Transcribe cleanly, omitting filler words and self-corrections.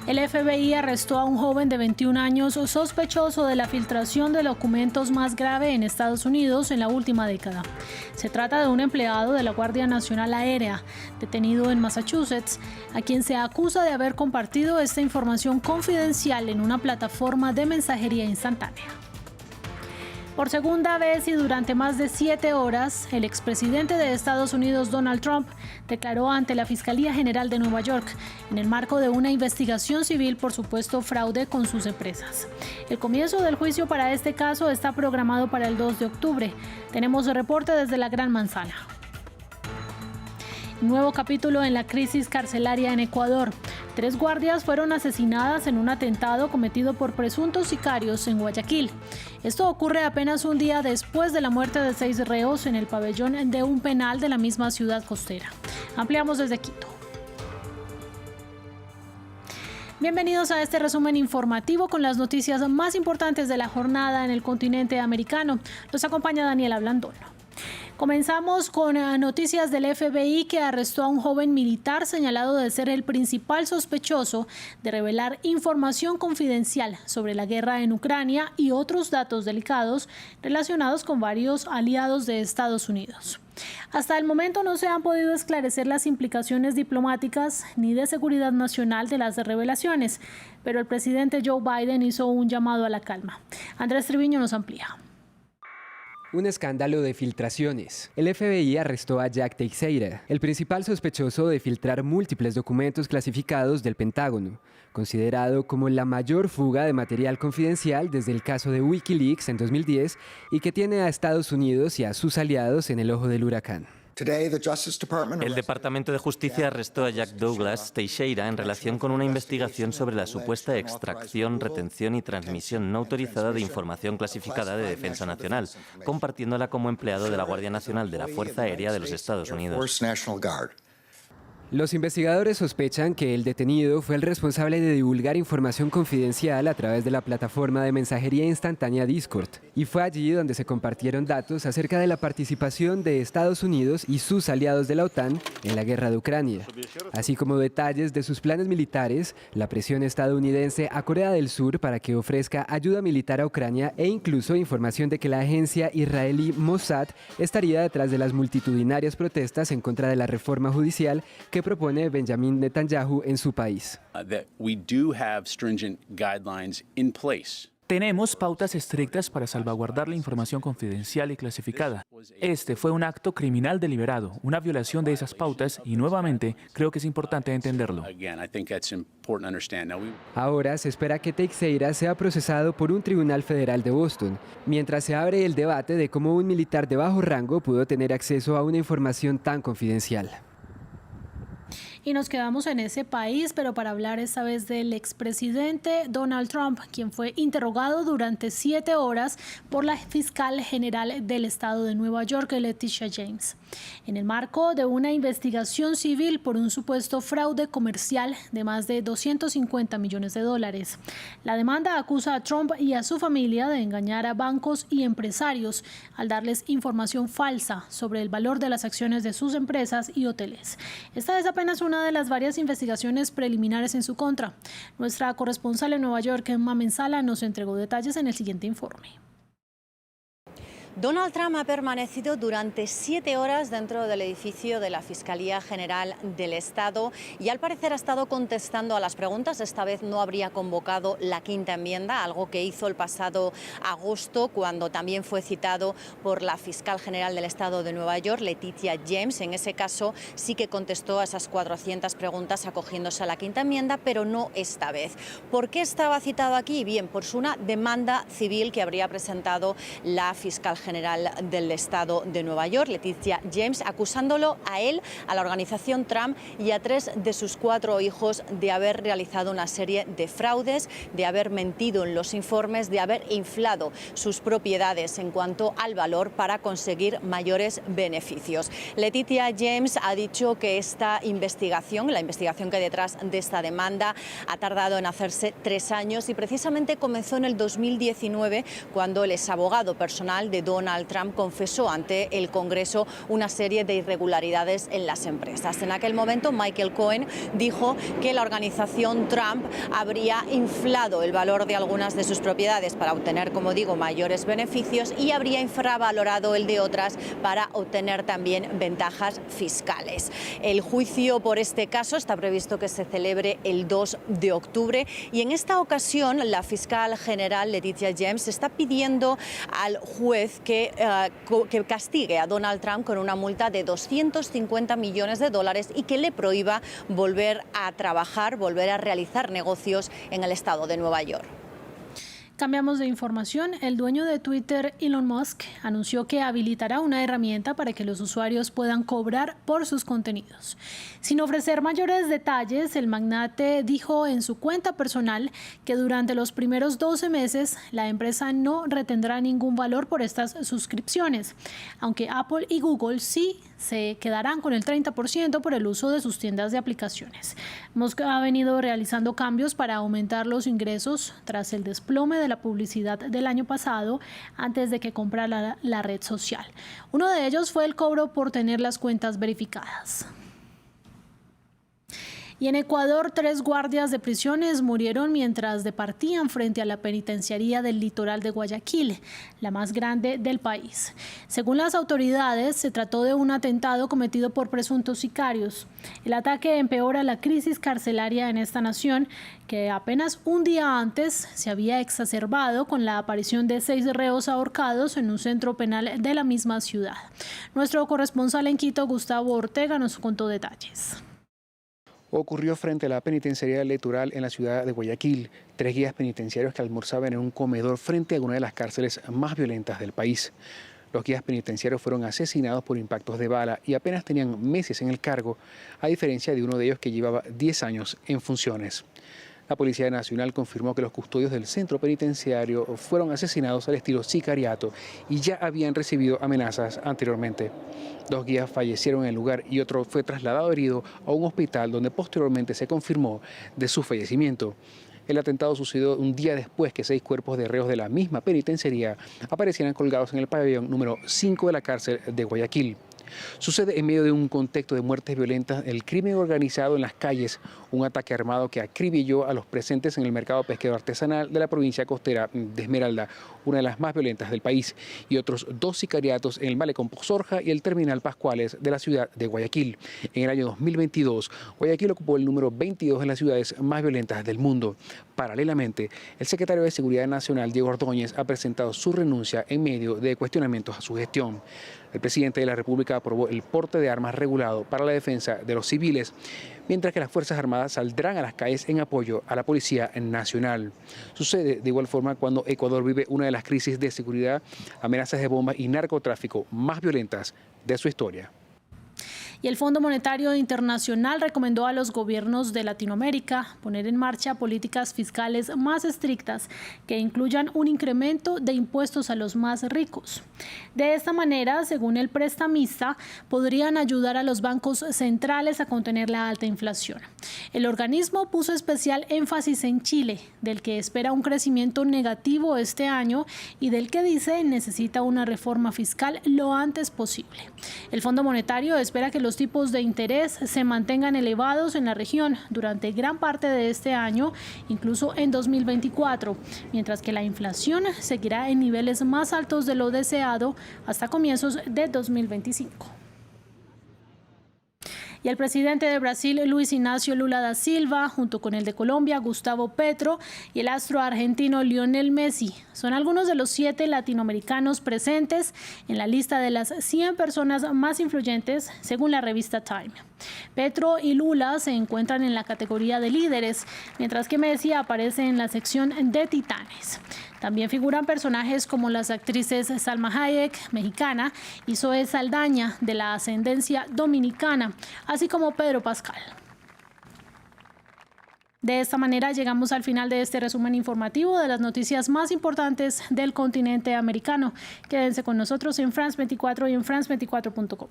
El FBI arrestó a un joven de 21 años sospechoso de la filtración de documentos más grave en Estados Unidos en la última década. Se trata de un empleado de la Guardia Nacional Aérea, detenido en Massachusetts, a quien se acusa de haber compartido esta información confidencial en una plataforma de mensajería instantánea. Por segunda vez y durante más de 7 horas, el expresidente de Estados Unidos, Donald Trump, declaró ante la Fiscalía General de Nueva York en el marco de una investigación civil por supuesto fraude con sus empresas. El comienzo del juicio para este caso está programado para el 2 de octubre. Tenemos el reporte desde la Gran Manzana. Nuevo capítulo en la crisis carcelaria en Ecuador. 3 guardias fueron asesinadas en un atentado cometido por presuntos sicarios en Guayaquil. Esto ocurre apenas un día después de la muerte de 6 reos en el pabellón de un penal de la misma ciudad costera. Ampliamos desde Quito. Bienvenidos a este resumen informativo con las noticias más importantes de la jornada en el continente americano. Los acompaña Daniela Blandono. Comenzamos con noticias del FBI que arrestó a un joven militar señalado de ser el principal sospechoso de revelar información confidencial sobre la guerra en Ucrania y otros datos delicados relacionados con varios aliados de Estados Unidos. Hasta el momento no se han podido esclarecer las implicaciones diplomáticas ni de seguridad nacional de las revelaciones, pero el presidente Joe Biden hizo un llamado a la calma. Andrés Triviño nos amplía. Un escándalo de filtraciones. El FBI arrestó a Jack Teixeira, el principal sospechoso de filtrar múltiples documentos clasificados del Pentágono, considerado como la mayor fuga de material confidencial desde el caso de Wikileaks en 2010 y que tiene a Estados Unidos y a sus aliados en el ojo del huracán. El Departamento de Justicia arrestó a Jack Douglas Teixeira en relación con una investigación sobre la supuesta extracción, retención y transmisión no autorizada de información clasificada de defensa nacional, compartiéndola como empleado de la Guardia Nacional de la Fuerza Aérea de los Estados Unidos. Los investigadores sospechan que el detenido fue el responsable de divulgar información confidencial a través de la plataforma de mensajería instantánea Discord, y fue allí donde se compartieron datos acerca de la participación de Estados Unidos y sus aliados de la OTAN en la guerra de Ucrania, así como detalles de sus planes militares, la presión estadounidense a Corea del Sur para que ofrezca ayuda militar a Ucrania e incluso información de que la agencia israelí Mossad estaría detrás de las multitudinarias protestas en contra de la reforma judicial que propone Benjamin Netanyahu en su país. Tenemos pautas estrictas para salvaguardar la información confidencial y clasificada. Este fue un acto criminal deliberado, una violación de esas pautas y nuevamente creo que es importante entenderlo. Ahora se espera que Teixeira sea procesado por un tribunal federal de Boston, mientras se abre el debate de cómo un militar de bajo rango pudo tener acceso a una información tan confidencial. Y nos quedamos en ese país, pero para hablar esta vez del expresidente Donald Trump, quien fue interrogado durante 7 horas por la fiscal general del estado de Nueva York, Letitia James, en el marco de una investigación civil por un supuesto fraude comercial de más de $250 millones. La demanda acusa a Trump y a su familia de engañar a bancos y empresarios al darles información falsa sobre el valor de las acciones de sus empresas y hoteles. Esta es apenas una de las varias investigaciones preliminares en su contra. Nuestra corresponsal en Nueva York, Emma Mensala, nos entregó detalles en el siguiente informe. Donald Trump ha permanecido durante 7 horas dentro del edificio de la Fiscalía General del Estado y al parecer ha estado contestando a las preguntas. Esta vez no habría convocado la quinta enmienda, algo que hizo el pasado agosto cuando también fue citado por la Fiscal General del Estado de Nueva York, Letitia James. En ese caso sí que contestó a esas 400 preguntas acogiéndose a la quinta enmienda, pero no esta vez. ¿Por qué estaba citado aquí? Bien, por una demanda civil que habría presentado la Fiscal General del Estado de Nueva York, Letitia James, acusándolo a él, a la organización Trump y a 3 de sus 4 hijos de haber realizado una serie de fraudes, de haber mentido en los informes, de haber inflado sus propiedades en cuanto al valor para conseguir mayores beneficios. Letitia James ha dicho que esta investigación, la investigación que hay detrás de esta demanda, ha tardado en hacerse 3 años y precisamente comenzó en el 2019 cuando el exabogado personal de Donald Trump confesó ante el Congreso una serie de irregularidades en las empresas. En aquel momento, Michael Cohen dijo que la organización Trump habría inflado el valor de algunas de sus propiedades para obtener, como digo, mayores beneficios y habría infravalorado el de otras para obtener también ventajas fiscales. El juicio por este caso está previsto que se celebre el 2 de octubre y en esta ocasión la fiscal general Letitia James está pidiendo al juez que castigue a Donald Trump con una multa de $250 millones y que le prohíba volver a trabajar, volver a realizar negocios en el estado de Nueva York. Cambiamos de información. El dueño de Twitter, Elon Musk, anunció que habilitará una herramienta para que los usuarios puedan cobrar por sus contenidos. Sin ofrecer mayores detalles, el magnate dijo en su cuenta personal que durante los primeros 12 meses la empresa no retendrá ningún valor por estas suscripciones, aunque Apple y Google sí se quedarán con el 30% por el uso de sus tiendas de aplicaciones. Musk ha venido realizando cambios para aumentar los ingresos tras el desplome de la publicidad del año pasado antes de que comprara la red social. Uno de ellos fue el cobro por tener las cuentas verificadas. Y en Ecuador, 3 guardias de prisiones murieron mientras departían frente a la penitenciaría del litoral de Guayaquil, la más grande del país. Según las autoridades, se trató de un atentado cometido por presuntos sicarios. El ataque empeora la crisis carcelaria en esta nación, que apenas un día antes se había exacerbado con la aparición de 6 reos ahorcados en un centro penal de la misma ciudad. Nuestro corresponsal en Quito, Gustavo Ortega, nos contó detalles. Ocurrió frente a la penitenciaría del litoral en la ciudad de Guayaquil. 3 guías penitenciarios que almorzaban en un comedor frente a una de las cárceles más violentas del país. Los guías penitenciarios fueron asesinados por impactos de bala y apenas tenían meses en el cargo, a diferencia de uno de ellos que llevaba 10 años en funciones. La Policía Nacional confirmó que los custodios del centro penitenciario fueron asesinados al estilo sicariato y ya habían recibido amenazas anteriormente. 2 guías fallecieron en el lugar y otro fue trasladado herido a un hospital donde posteriormente se confirmó de su fallecimiento. El atentado sucedió un día después que 6 cuerpos de reos de la misma penitenciaría aparecieran colgados en el pabellón número 5 de la cárcel de Guayaquil. Sucede en medio de un contexto de muertes violentas, el crimen organizado en las calles, un ataque armado que acribilló a los presentes en el mercado pesquero artesanal de la provincia costera de Esmeralda, una de las más violentas del país, y otros 2 sicariatos en el malecón Pozorja y el terminal Pascuales de la ciudad de Guayaquil. En el año 2022, Guayaquil ocupó el número 22 en las ciudades más violentas del mundo. Paralelamente, el secretario de Seguridad Nacional, Diego Ordóñez, ha presentado su renuncia en medio de cuestionamientos a su gestión. El presidente de la República aprobó el porte de armas regulado para la defensa de los civiles, mientras que las Fuerzas Armadas saldrán a las calles en apoyo a la Policía Nacional. Sucede de igual forma cuando Ecuador vive una de las crisis de seguridad, amenazas de bombas y narcotráfico más violentas de su historia. Y el Fondo Monetario Internacional recomendó a los gobiernos de Latinoamérica poner en marcha políticas fiscales más estrictas que incluyan un incremento de impuestos a los más ricos. De esta manera, según el prestamista, podrían ayudar a los bancos centrales a contener la alta inflación. El organismo puso especial énfasis en Chile, del que espera un crecimiento negativo este año y del que dice necesita una reforma fiscal lo antes posible. El Fondo Monetario espera que los tipos de interés se mantengan elevados en la región durante gran parte de este año, incluso en 2024, mientras que la inflación seguirá en niveles más altos de lo deseado hasta comienzos de 2025. Y el presidente de Brasil, Luis Ignacio Lula da Silva, junto con el de Colombia, Gustavo Petro, y el astro argentino Lionel Messi, son algunos de los 7 latinoamericanos presentes en la lista de las 100 personas más influyentes, según la revista Time. Petro y Lula se encuentran en la categoría de líderes, mientras que Messi aparece en la sección de titanes. También figuran personajes como las actrices Salma Hayek, mexicana, y Zoe Saldaña, de la ascendencia dominicana, así como Pedro Pascal. De esta manera llegamos al final de este resumen informativo de las noticias más importantes del continente americano. Quédense con nosotros en France 24 y en France24.com.